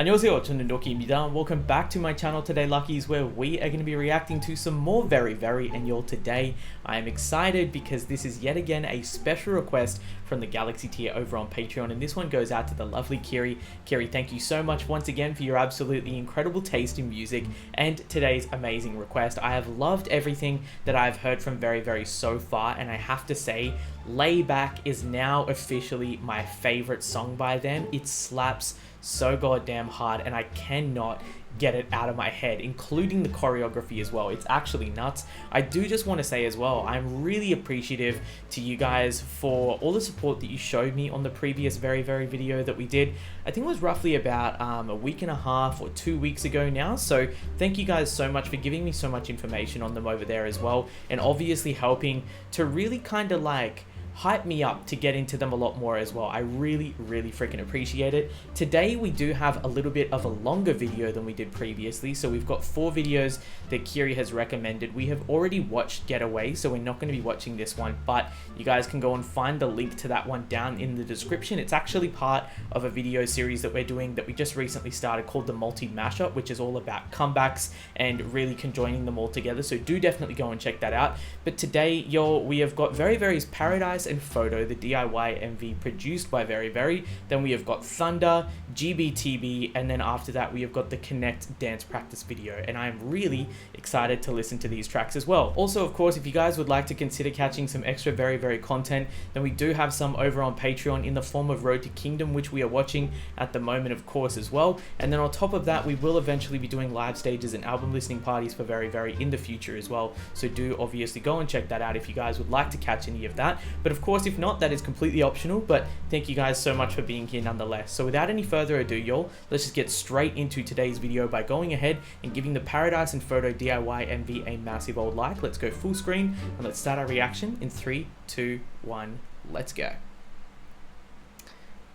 안녕하세요, 저는 Doki입니다. Welcome back to my channel today, Luckies, where we are going to be reacting to some more Very Very, and y'all, today I am excited because this is yet again a special request from the Galaxy tier over on Patreon, and this one goes out to the lovely Kiri. Kiri, thank you so much once again for your absolutely incredible taste in music and today's amazing request. I have loved everything that I've heard from Very Very so far, and I have to say, Lay Back is now officially my favorite song by them. It slaps so goddamn hard and I cannot get it out of my head, including the choreography as well. It's actually nuts. I do just want to say as well, I'm really appreciative to you guys for all the support that you showed me on the previous Very Very video that we did. I think it was roughly about a week and a half or 2 weeks ago now, so thank you guys so much for giving me so much information on them over there as well, and obviously helping to really kind of like hype me up to get into them a lot more as well. I really freaking appreciate it. Today we do have a little bit of a longer video than we did previously, so we've got 4 videos that Kiri has recommended. We have already watched Getaway, so we're not going to be watching this one, but you guys can go and find the link to that one down in the description. It's actually part of a video series that we're doing that we just recently started called the Multi Mashup, which is all about comebacks and really conjoining them all together, so do definitely go and check that out. But today, y'all, we have got Very Very's Paradise and Photo, the DIY MV produced by Very Very. Then we have got Thunder, G.B.T.B, and then after that we have got the Connect dance practice video, and I am really excited to listen to these tracks as well. Also, of course, if you guys would like to consider catching some extra Very Very content, then we do have some over on Patreon in the form of Road to Kingdom, which we are watching at the moment, of course, as well. And then on top of that, we will eventually be doing live stages and album listening parties for Very Very in the future as well, so do obviously go and check that out if you guys would like to catch any of that. But of course, if not, that is completely optional, but thank you guys so much for being here nonetheless. So without any further ado, y'all, let's just get straight into today's video by going ahead and giving the Paradise and Photo DIY MV a massive old like. Let's go full screen and let's start our reaction in 3, 2, 1, let's go.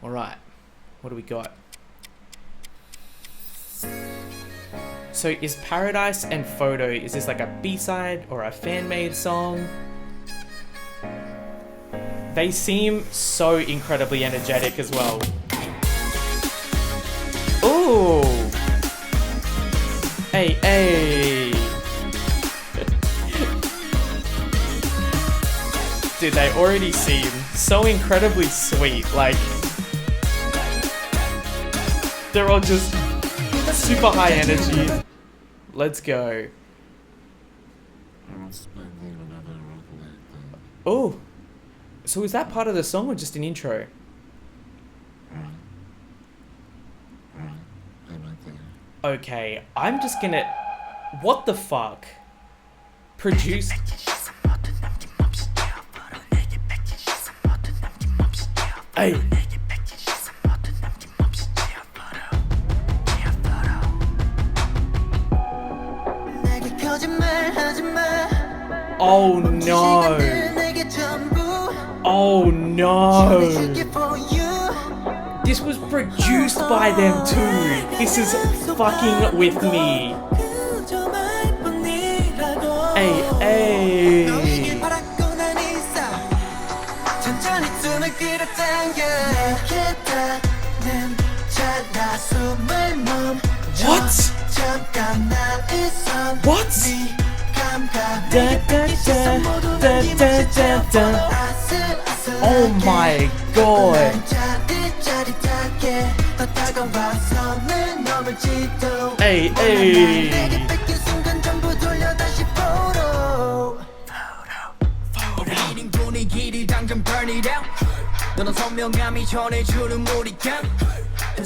Alright, what do we got? So is Paradise and Photo, is this like a B-side or a fan-made song? They seem so incredibly energetic as well. Ooh! Hey, hey! Dude, they already seem so incredibly sweet. Like, they're all just super high energy. Let's go. Oh! So is that part of the song or just an intro? Okay, I'm just gonna... What the fuck? Produced... Hey! Oh no! Oh no! This was produced by them too. This is fucking with me. Hey, hey. What? What? Da, da, da, da, da, da, da. Oh my god. Hey, hey.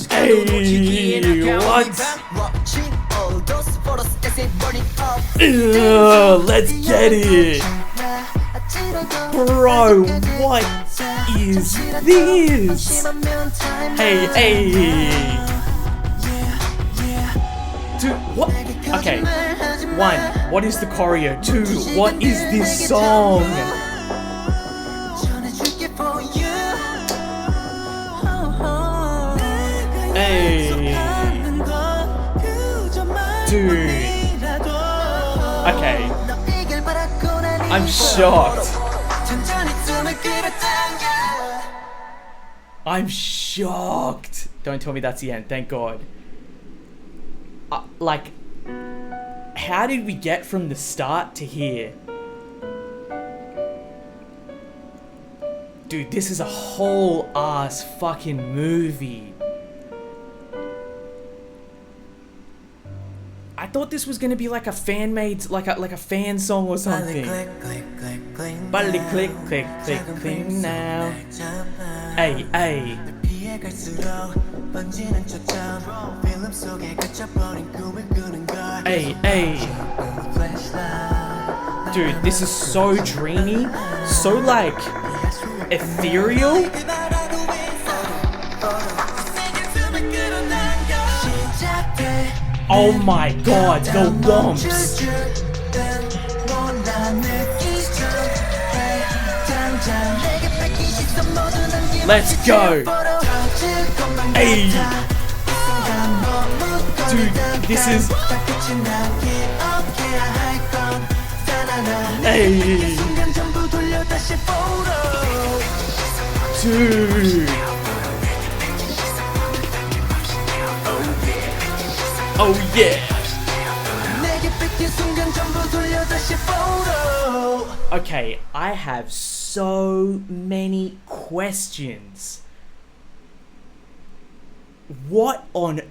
Hey, what? Let's get it. Bro, what is this? Hey, hey. Dude, what? Okay. 1, what is the choreo? 2, what is this song? Hey. Dude. Okay. I'm shocked. I'm shocked. Don't tell me that's the end, thank God. like, how did we get from the start to here? Dude, this is a whole ass fucking movie. I thought this was gonna be like a fan-made, like a fan song or something. Bally click, click, click, click now. Hey, hey. Hey, hey. Dude, this is so dreamy, so like ethereal. Oh my god, the wumps. Let's go. Hey. Dude, this is... Hey. Dude. Oh yeah. Okay, I have so many questions. What on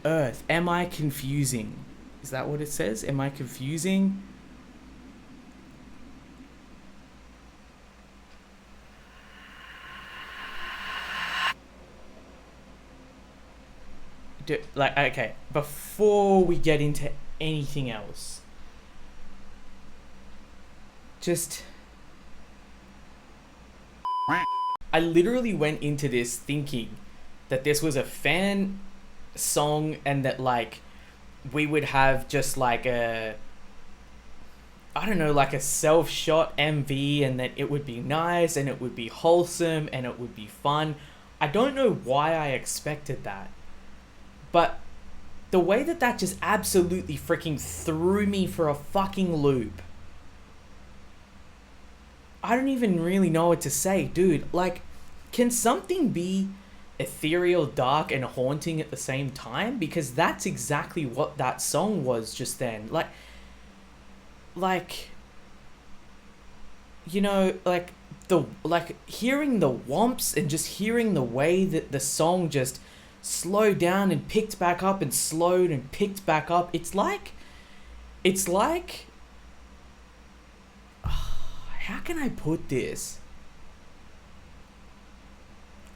earth am I confusing? Is that what it says? Am I confusing? Okay, before we get into anything else, I literally went into this thinking that this was a fan song and that like we would have just like a, I don't know, like a self-shot MV, and that it would be nice and it would be wholesome and it would be fun. I don't know why I expected that. But the way that just absolutely freaking threw me for a fucking loop. I don't even really know what to say, dude. Like, can something be ethereal, dark, and haunting at the same time? Because that's exactly what that song was just then. Like, you know, hearing the whomps and just hearing the way that the song just slowed down and picked back up and slowed and picked back up. It's like how can I put this?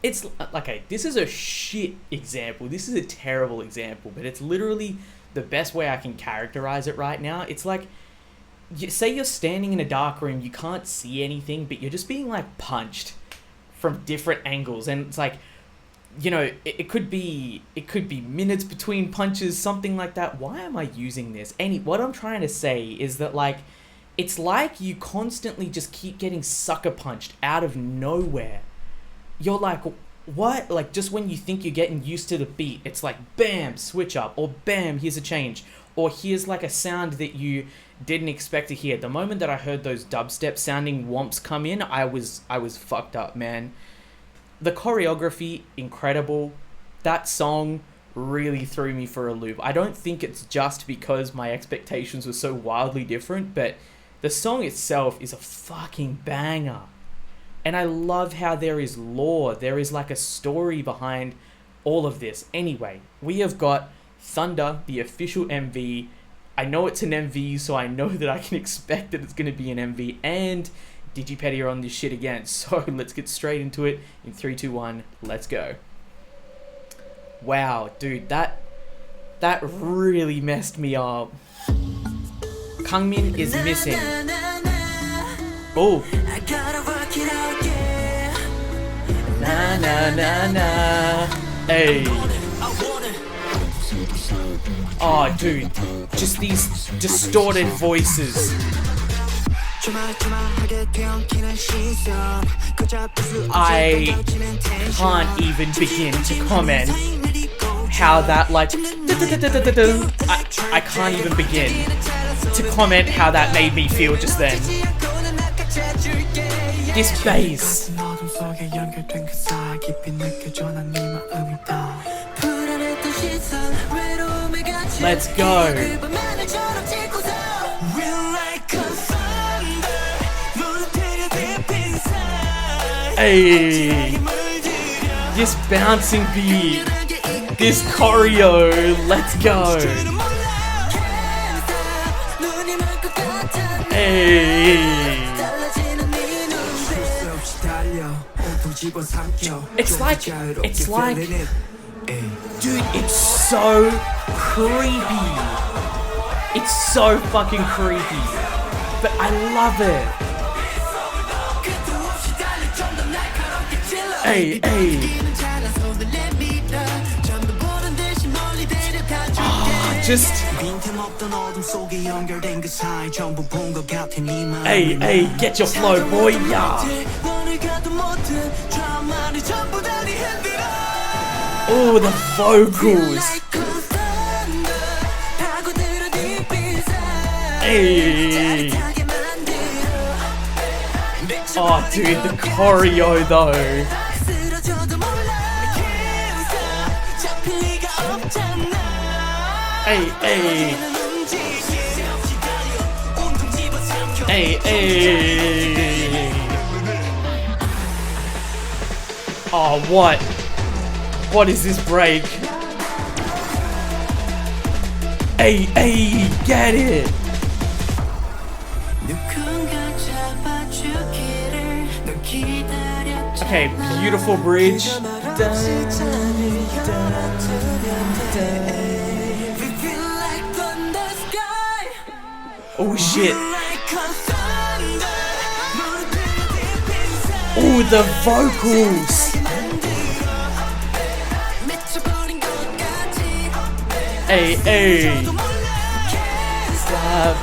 It's okay, this is a shit example. This is a terrible example, but it's literally the best way I can characterize it right now. It's like, say you're standing in a dark room, you can't see anything, but you're just being like punched from different angles, and it's like, you know, it could be minutes between punches, something like that. Why am I using this? What I'm trying to say is that, like, it's like you constantly just keep getting sucker punched out of nowhere. You're like, what? Like, just when you think you're getting used to the beat, it's like, bam, switch up, or bam, here's a change, or here's like a sound that you didn't expect to hear. The moment that I heard those dubstep sounding whomps come in, I was fucked up, man. The choreography, incredible. That song really threw me for a loop. I don't think it's just because my expectations were so wildly different, but the song itself is a fucking banger. And I love how there is lore. There is like a story behind all of this. Anyway, we have got Thunder, the official MV. I know it's an MV, so I know that I can expect that it's going to be an MV. And G.B.T.B are on this shit again. So let's get straight into it. In 3, 2, 1, let's go. Wow, dude, that really messed me up. Kangmin is missing. Oh. Na na na na. Hey. Oh, dude, just these distorted voices. I can't even begin to comment how that, like, I can't even begin to comment how that made me feel just then. This bass. Let's go. Hey, this bouncing beat, this choreo, let's go. Hey. It's like, dude, it's so creepy. It's so fucking creepy, but I love it. Hey, hey. Oh, just. Hey, hey, get your flow, boy, yeah. Oh, the vocals. Hey. Oh, dude, the choreo though. Hey, hey. Hey, hey. Oh, what? What is this break? Hey, hey, get it. Okay, beautiful bridge. Oh shit. Oh, the vocals. Hey, hey. Slap.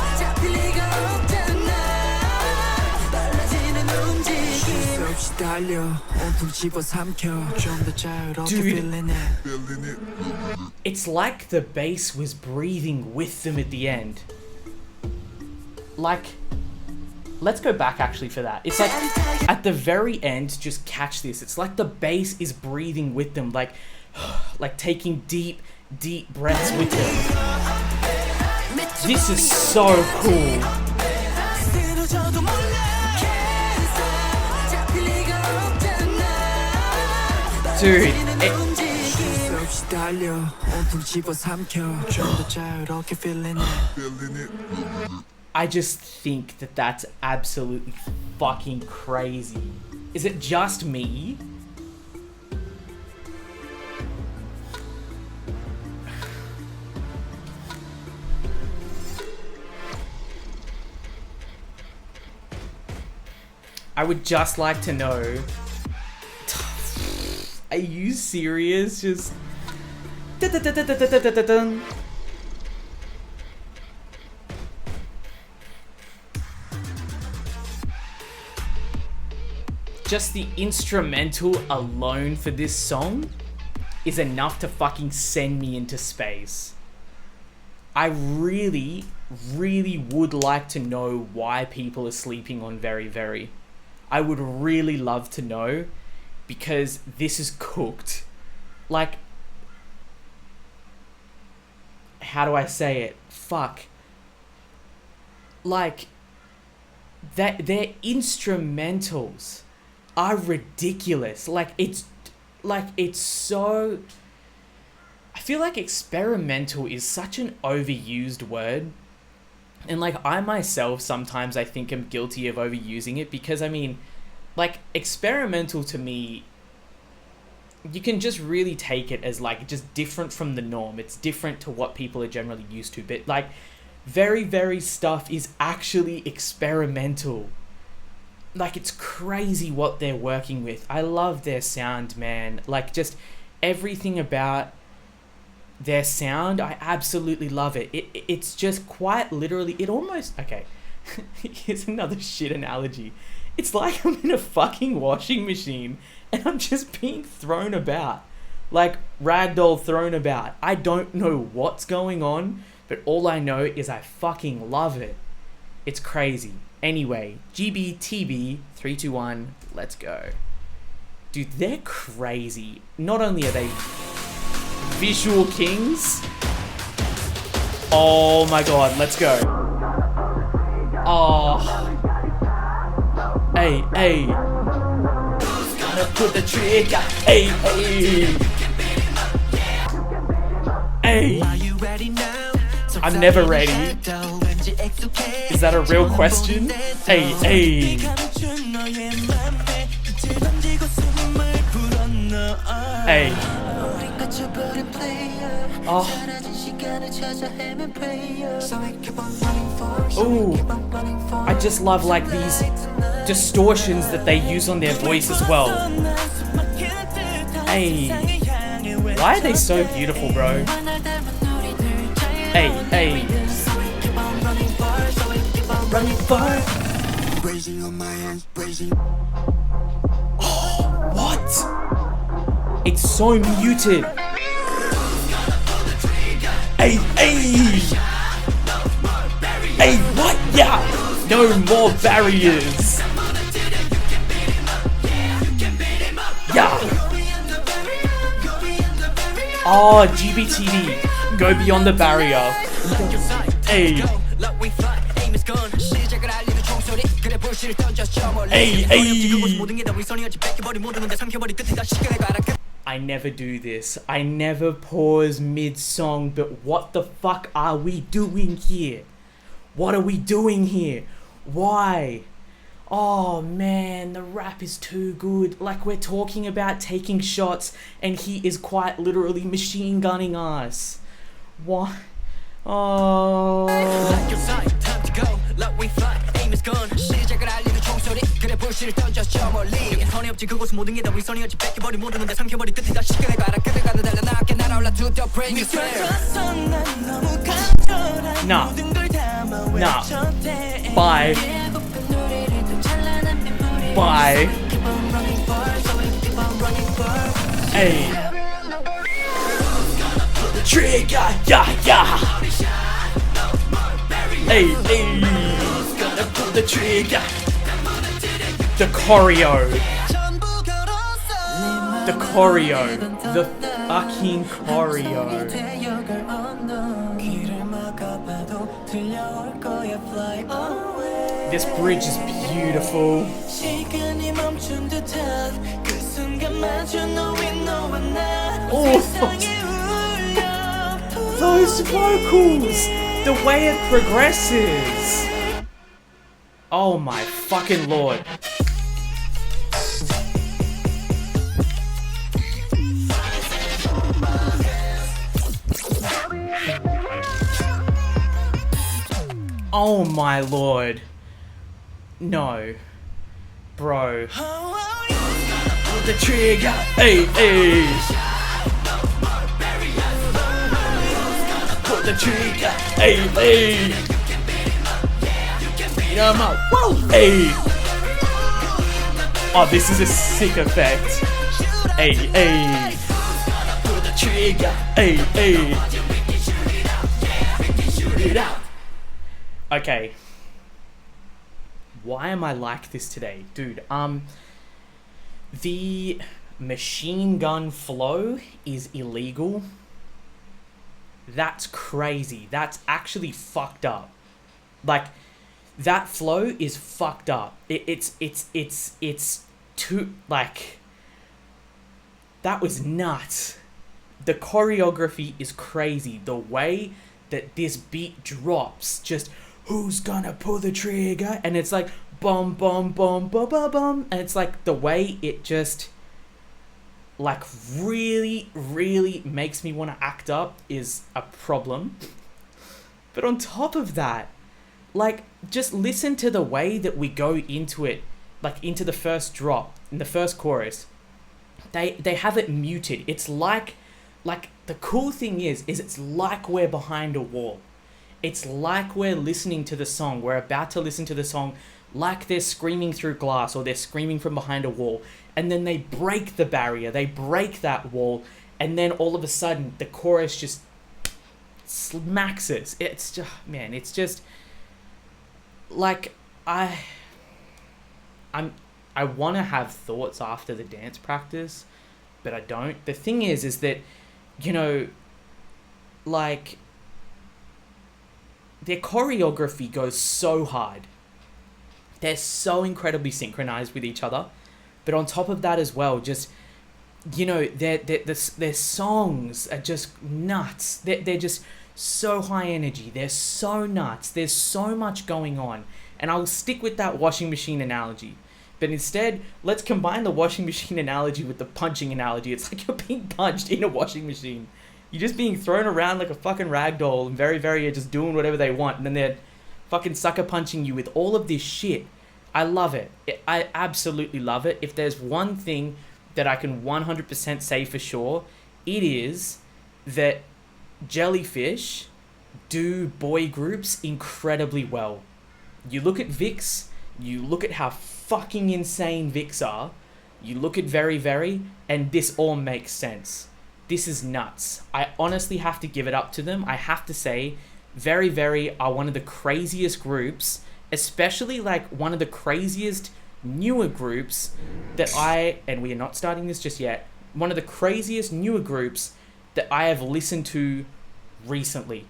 Dude, it's like the bass was breathing with them at the end. Like, let's go back actually for that. It's like at the very end, just catch this. It's like the bass is breathing with them, like taking deep, deep breaths with them. This is so cool. Dude, I just think that that's absolutely fucking crazy. Is it just me? I would just like to know, are you serious? Just the instrumental alone for this song is enough to fucking send me into space. I really, really would like to know why people are sleeping on Very Very. I would really love to know, because this is cooked. Like, how do I say it? Fuck. Like, that their instrumentals are ridiculous. Like, it's so... I feel like experimental is such an overused word. And like, I myself sometimes I think I'm guilty of overusing it, because I mean, like, experimental to me, you can just really take it as like just different from the norm. It's different to what people are generally used to. But like, Very Very stuff is actually experimental. Like, it's crazy what they're working with. I love their sound, man. Like, just everything about their sound, I absolutely love it. It's just quite literally, it almost, okay, here's another shit analogy. It's like I'm in a fucking washing machine and I'm just being thrown about. Like, ragdoll thrown about. I don't know what's going on, but all I know is I fucking love it. It's crazy. Anyway, G.B.T.B, 3, 2, 1, let's go. Dude, they're crazy. Not only are they visual kings, Oh my god, let's go. Oh. Hey, hey. Gonna put the trigger. Hey, hey. Hey. I'm never ready. Is that a real question? Hey, hey. Hey. Oh. Ooh. I just love like these distortions that they use on their voice as well. Hey. Why are they so beautiful, bro? Hey, hey. Running far. Oh, what? It's so muted. Hey, hey. Hey, what? Yeah. No more barriers. Yeah. Oh, G.B.T.B. Go beyond the barrier. Hey. Hey, hey. I never do this. I never pause mid-song, but what the fuck are we doing here? What are we doing here? Why? Oh man, the rap is too good. Like, we're talking about taking shots and he is quite literally machine gunning us. What? Oh. Nah. Nah. Bye. Bye. Hey. Trigger, yeah, yeah. Hey, hey. Gonna pull the trigger. The choreo. The choreo. The fucking choreo. This bridge is beautiful. Oh, those vocals, the way it progresses. Oh my fucking lord. Oh my lord. No. Bro. Pull the trigger. Hey, hey. Pull the trigger. Hey, hey. Beat 'em up. Whoa. Hey. Oh, this is a sick effect. Hey, hey. Pull the trigger. Hey, hey. Shoot it out. Okay. Why am I like this today? Dude, the machine gun flow is illegal. That's crazy. That's actually fucked up. Like, that flow is fucked up. It's too, like, that was nuts. The choreography is crazy. The way that this beat drops, just, who's gonna pull the trigger? And it's like, bum, bum, bum, bum, bum, bum. And it's like, the way it just, like, really, really makes me want to act up is a problem. But on top of that, like, just listen to the way that we go into it, like, into the first drop, in the first chorus. They have it muted. It's like, the cool thing is it's like we're behind a wall. It's like we're listening to the song. We're about to listen to the song like they're screaming through glass or they're screaming from behind a wall. And then they break the barrier. They break that wall. And then all of a sudden, the chorus just smacks us. It's just, man, it's just, like, I want to have thoughts after the dance practice, but I don't. The thing is that, you know, like, their choreography goes so hard. They're so incredibly synchronized with each other. But on top of that as well, just, you know, their songs are just nuts. They're just so high energy. They're so nuts. There's so much going on. And I'll stick with that washing machine analogy. But instead, let's combine the washing machine analogy with the punching analogy. It's like you're being punched in a washing machine. You're just being thrown around like a fucking rag doll, and Very are just doing whatever they want, and then they're fucking sucker punching you with all of this shit. I love it. I absolutely love it. If there's one thing that I can 100% say for sure, it is that Jellyfish do boy groups incredibly well. You look at Vix, you look at how fucking insane Vix are, you look at Very, and this all makes sense. This is nuts. I honestly have to give it up to them. I have to say, Very are one of the craziest groups, especially like one of the craziest newer groups that and we are not starting this just yet, one of the craziest newer groups that I have listened to recently.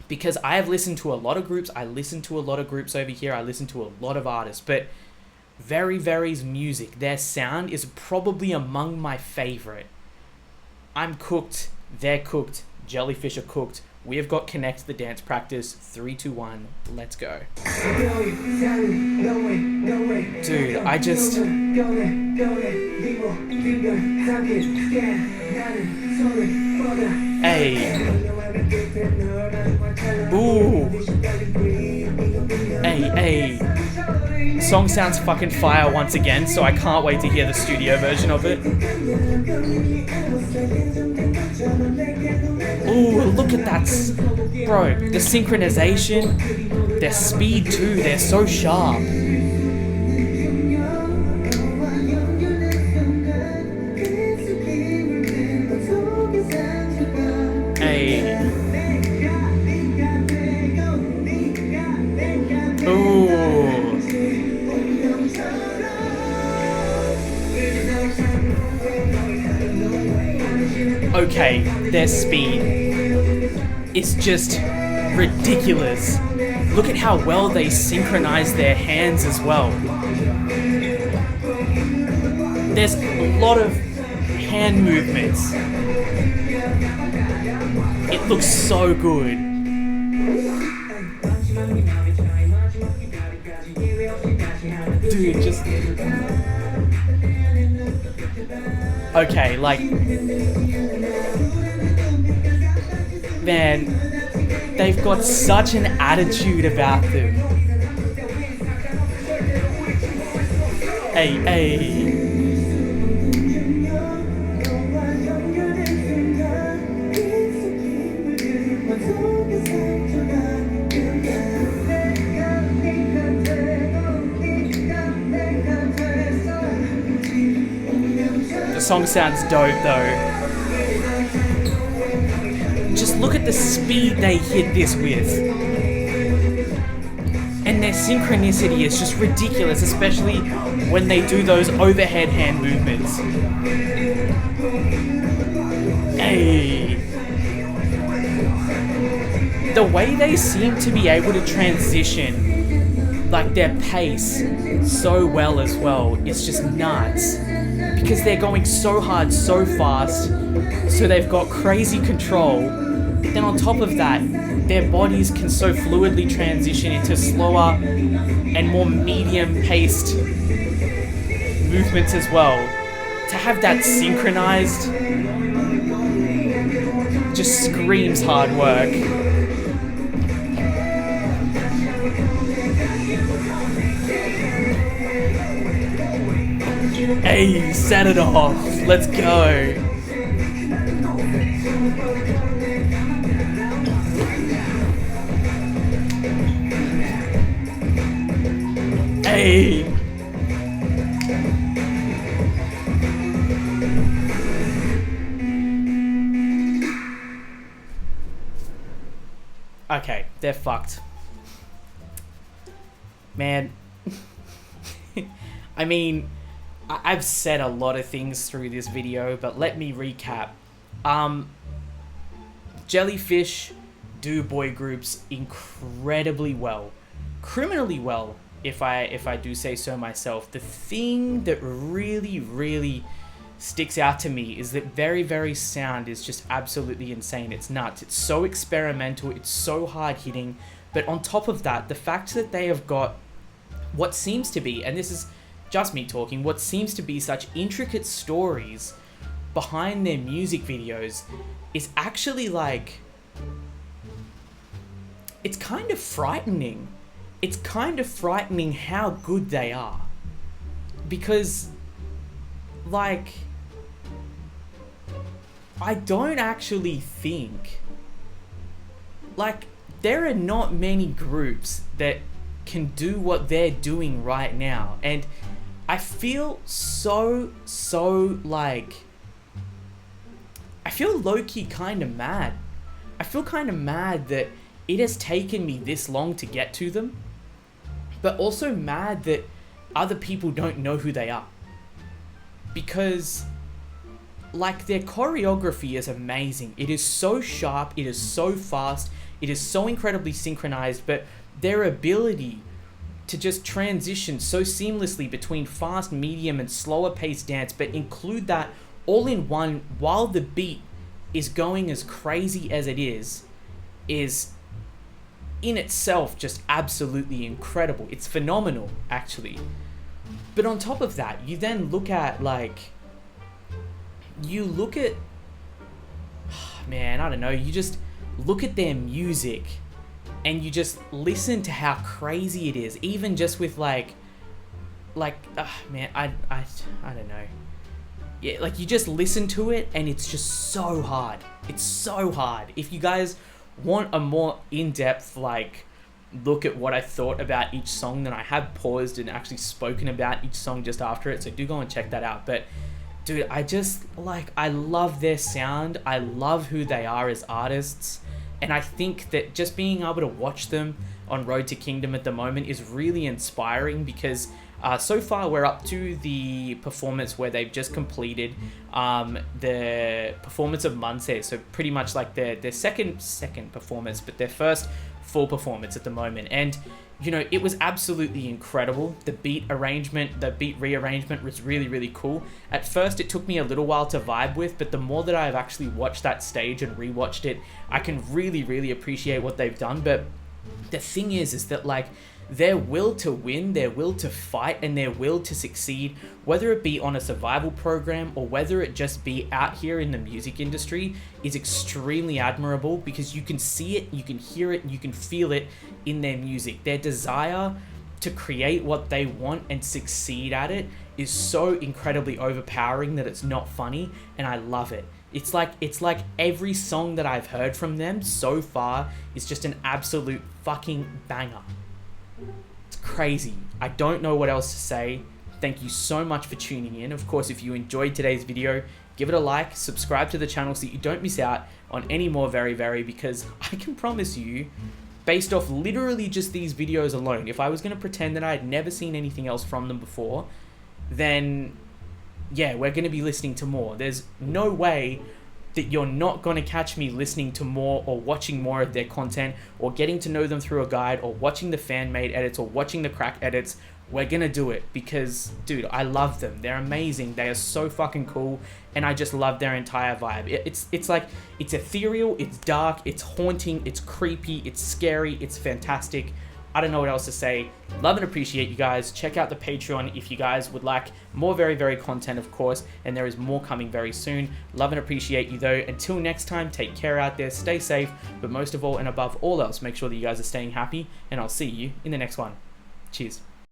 Because I have listened to a lot of groups, I listen to a lot of groups over here, I listen to a lot of artists, but Very's music, their sound is probably among my favorite. I'm cooked, they're cooked, Jellyfish are cooked. We have got Connect the dance practice. 3, 2, 1, let's go. Dude, I just... Hey. Ooh. Hey. Song sounds fucking fire once again, so I can't wait to hear the studio version of it. Ooh, look at that. Bro, the synchronization, their speed too, they're so sharp. Hey. Ooh. Okay, their speed is just ridiculous. Look at how well they synchronize their hands as well. There's a lot of hand movements. It looks so good. Dude, just... Okay, like... Man, they've got such an attitude about them. Hey. The song sounds dope though. Just look at the speed they hit this with. And their synchronicity is just ridiculous, especially when they do those overhead hand movements. Hey. The way they seem to be able to transition, like their pace, so well as well, it's just nuts. Because they're going so hard, so fast, so they've got crazy control. Then on top of that, their bodies can so fluidly transition into slower and more medium-paced movements as well. To have that synchronized just screams hard work. Hey, set it off. Let's go. Hey. Okay, they're fucked. Man. I mean, I've said a lot of things through this video, but let me recap. Jellyfish do boy groups incredibly well, criminally well, if I do say so myself. The thing that really sticks out to me is that VERIVERY's sound is just absolutely insane. It's nuts. It's so experimental. It's so hard hitting. But on top of that, the fact that they have got what seems to be, and this is just me talking, what seems to be such intricate stories behind their music videos is actually like, it's kind of frightening. It's kind of frightening how good they are. Because, like, I don't actually think, like, there are not many groups that can do what they're doing right now. And I feel so like, I feel low-key kind of mad. I feel kind of mad that it has taken me this long to get to them, but also mad that other people don't know who they are. Because, like, their choreography is amazing. It is so sharp, it is so fast, it is so incredibly synchronized, but their ability to just transition so seamlessly between fast, medium, and slower paced dance, but include that all in one while the beat is going as crazy as it is in itself just absolutely incredible. It's phenomenal, actually. But on top of that, you then look at, like, man, I don't know, you just look at their music and you just listen to how crazy it is, even just with man, I don't know. Yeah, like, you just listen to it and it's just so hard. It's so hard. If you guys want a more in-depth, like, look at what I thought about each song, then I have paused and actually spoken about each song just after it, so do go and check that out. But dude, I just, like, I love their sound. I love who they are as artists. And I think that just being able to watch them on Road to Kingdom at the moment is really inspiring, because so far we're up to the performance where they've just completed the performance of Monse. So pretty much like their second performance, but their first full performance at the moment. And, you know, it was absolutely incredible. The beat rearrangement was really cool. At first, it took me a little while to vibe with, but the more that I've actually watched that stage and rewatched it, I can really appreciate what they've done. But the thing is that, like, their will to win, their will to fight, and their will to succeed, whether it be on a survival program or whether it just be out here in the music industry, is extremely admirable, because you can see it, you can hear it, and you can feel it in their music. Their desire to create what they want and succeed at it is so incredibly overpowering that it's not funny, and I love it. It's like every song that I've heard from them so far is just an absolute fucking banger. It's crazy. I don't know what else to say. Thank you so much for tuning in. Of course, if you enjoyed today's video, give it a like, subscribe to the channel so that you don't miss out on any more VERIVERY, because I can promise you, based off literally just these videos alone, if I was going to pretend that I had never seen anything else from them before, then yeah, we're going to be listening to more. There's no way that you're not going to catch me listening to more or watching more of their content or getting to know them through a guide or watching the fan-made edits or watching the crack edits. We're going to do it because, dude, I love them. They're amazing. They are so fucking cool, and I just love their entire vibe. It's like, it's ethereal, it's dark, it's haunting, it's creepy, it's scary, it's fantastic. I don't know what else to say. Love and appreciate you guys. Check out the Patreon if you guys would like more VERIVERY content, of course, and there is more coming very soon. Love and appreciate you though. Until next time, take care out there, stay safe, but most of all and above all else, make sure that you guys are staying happy, and I'll see you in the next one. Cheers.